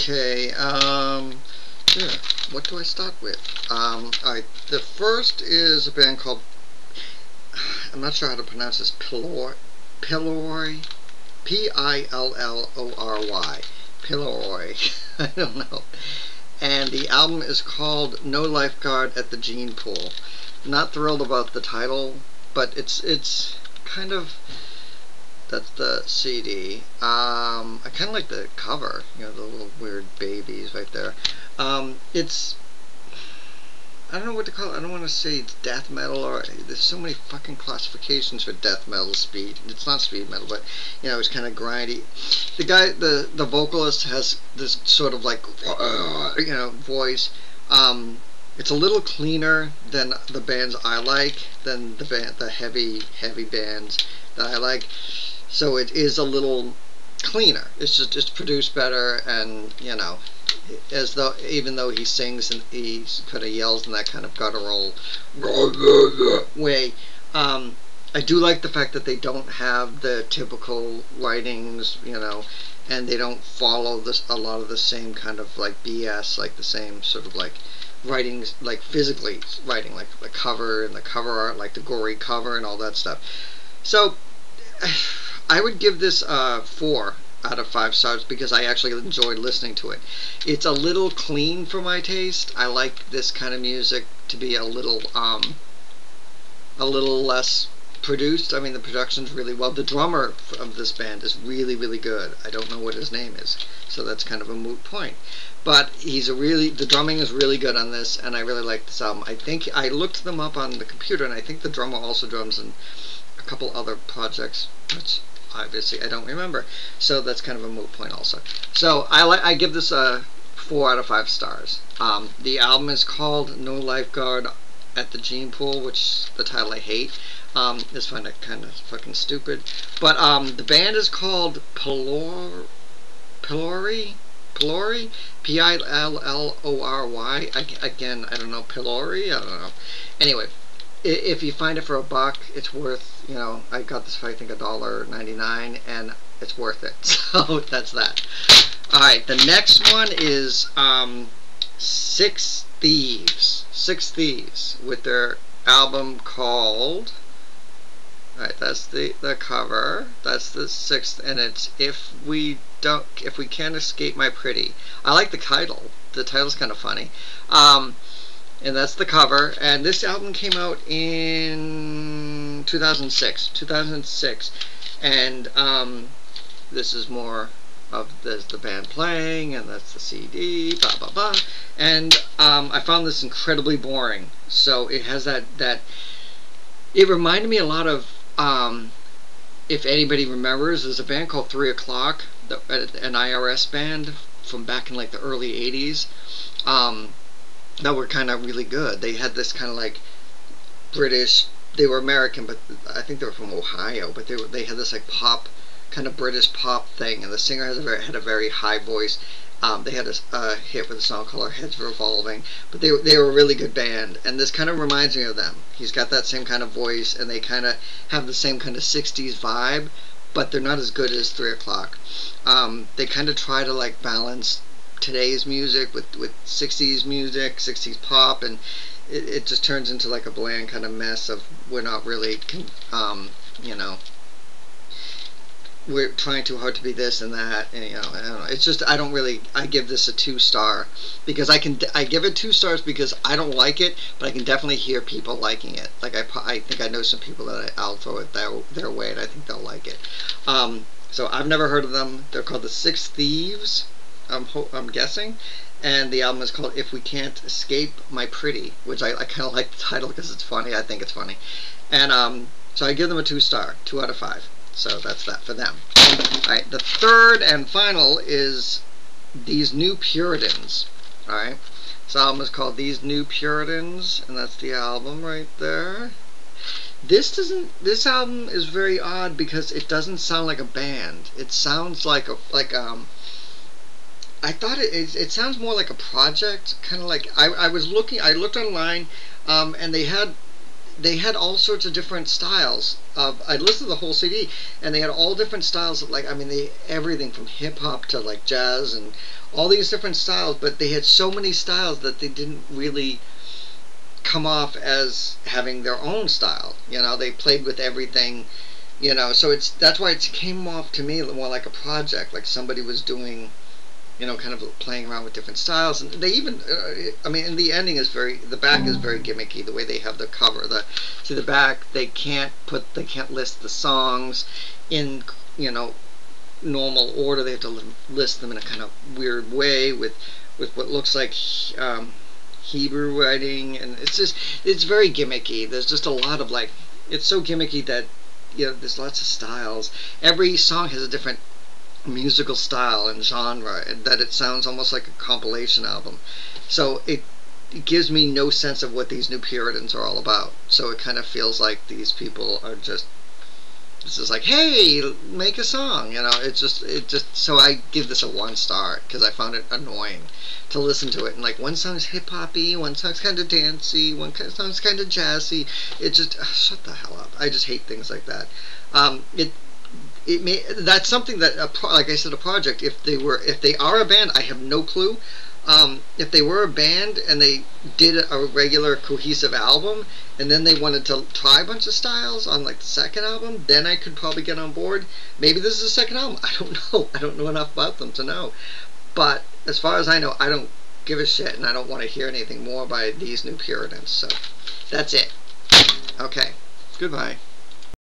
Okay, yeah, what do I start with? Alright, the first is a band called, I'm not sure how to pronounce this, Pillory, Pillory, Pillory, I don't know. And the album is called No Lifeguard at the Gene Pool. Not thrilled about the title, but it's kind of, that's the CD. I kind of like the cover, the little weird babies right there. It's, I don't know what to call it. I don't want to say it's death metal, or there's so many fucking classifications for death metal. Speed. It's not speed metal, but it's kind of grindy. The guy, the vocalist has this sort of like voice. It's a little cleaner than the bands I like, than the heavy bands that I like. So it is a little cleaner. It's produced better, and as though, even though he sings and he kind of yells in that kind of guttural way. I do like the fact that they don't have the typical writings, and they don't follow a lot of the same kind of like BS, like the same sort of like writings, like physically writing, like the cover and the cover art, like the gory cover and all that stuff. So I would give this 4 out of 5 stars because I actually enjoyed listening to it. It's a little clean for my taste. I like this kind of music to be a little less produced. I mean, the production's really well. The drummer of this band is really, really good. I don't know what his name is, so that's kind of a moot point. But the drumming is really good on this, and I really like this album. I think I looked them up on the computer, and I think the drummer also drums in a couple other projects, which obviously I don't remember. So that's kind of a moot point also. So I give this a 4 out of 5 stars. The album is called No Lifeguard at the Gene Pool, which the title I hate. It's kind of fucking stupid. But the band is called Pillory, Pillory, P-I-L-L-O-R-Y. Again, I don't know, Pillory, I don't know. Anyway, if you find it for $1, it's worth, I got this for I think $1.99, and it's worth it. So that's that. Alright, the next one is Six Thieves. Six Thieves with their album called, alright, that's the cover. That's the 6th, and it's If We Can't Escape My Pretty. I like the title. The title's kind of funny. And that's the cover. And this album came out in 2006. And this is more of the band playing, and that's the CD, blah blah blah. And I found this incredibly boring. So it has that it reminded me a lot of, if anybody remembers, there's a band called 3 O'Clock, an IRS band from back in like the early 80s. That were kind of really good. They had this kind of like British, they were American, but I think they were from Ohio, but they had this like pop, kind of British pop thing, and the singer had a very high voice. They had a hit with a song called Our Heads Revolving, but they were a really good band, and this kind of reminds me of them. He's got that same kind of voice, and they kind of have the same kind of 60s vibe, but they're not as good as 3 O'Clock. They kind of try to like balance today's music with 60s music, 60s pop, and it just turns into like a bland kind of mess of, we're not really we're trying too hard to be this and that, and I don't know. It's just, I give this a 2 star because I give it 2 stars because I don't like it, but I can definitely hear people liking it. Like I think I know some people that I'll throw it their way, and I think they'll like it. So I've never heard of them. They're called the Six Thieves, I'm guessing, and the album is called If We Can't Escape My Pretty, which I kind of like the title because it's funny. I think it's funny, and so I give them a 2 star, 2 out of 5. So that's that for them. Alright, the third and final is These New Puritans. Alright, this album is called These New Puritans, and that's the album right there. This album is very odd because it doesn't sound like a band. It sounds like I thought it sounds more like a project, kind of like I looked online, and they had they had all sorts of different styles. I listened to the whole CD, and they had all different styles. Like, I mean, they everything from hip hop to like jazz and all these different styles. But they had so many styles that they didn't really come off as having their own style. You know, they played with everything. You know, so that's why it came off to me more like a project, like somebody was doing, you know, kind of playing around with different styles. And they even, I mean, and the ending is the back is very gimmicky, the way they have the cover. To the back, they can't list the songs in, you know, normal order. They have to list them in a kind of weird way with what looks like Hebrew writing, and it's very gimmicky. There's just a lot of like, it's so gimmicky that, you know, there's lots of styles. Every song has a different musical style and genre, and that it sounds almost like a compilation album. So it gives me no sense of what these New Puritans are all about. So it kind of feels like these people are just, this is like, hey, make a song, you know. It just so I give this a 1 star because I found it annoying to listen to it. And like, one song's hip hoppy, one song's kind of dancey, one song's kind of jazzy. It just shut the hell up. I just hate things like that. That's something that like I said, a project. If they are a band, I have no clue. If they were a band and they did a regular cohesive album, and then they wanted to try a bunch of styles on like the second album, then I could probably get on board. Maybe this is the second album. I don't know. I don't know enough about them to know. But as far as I know, I don't give a shit, and I don't want to hear anything more by these New Puritans. So that's it. Okay. Goodbye.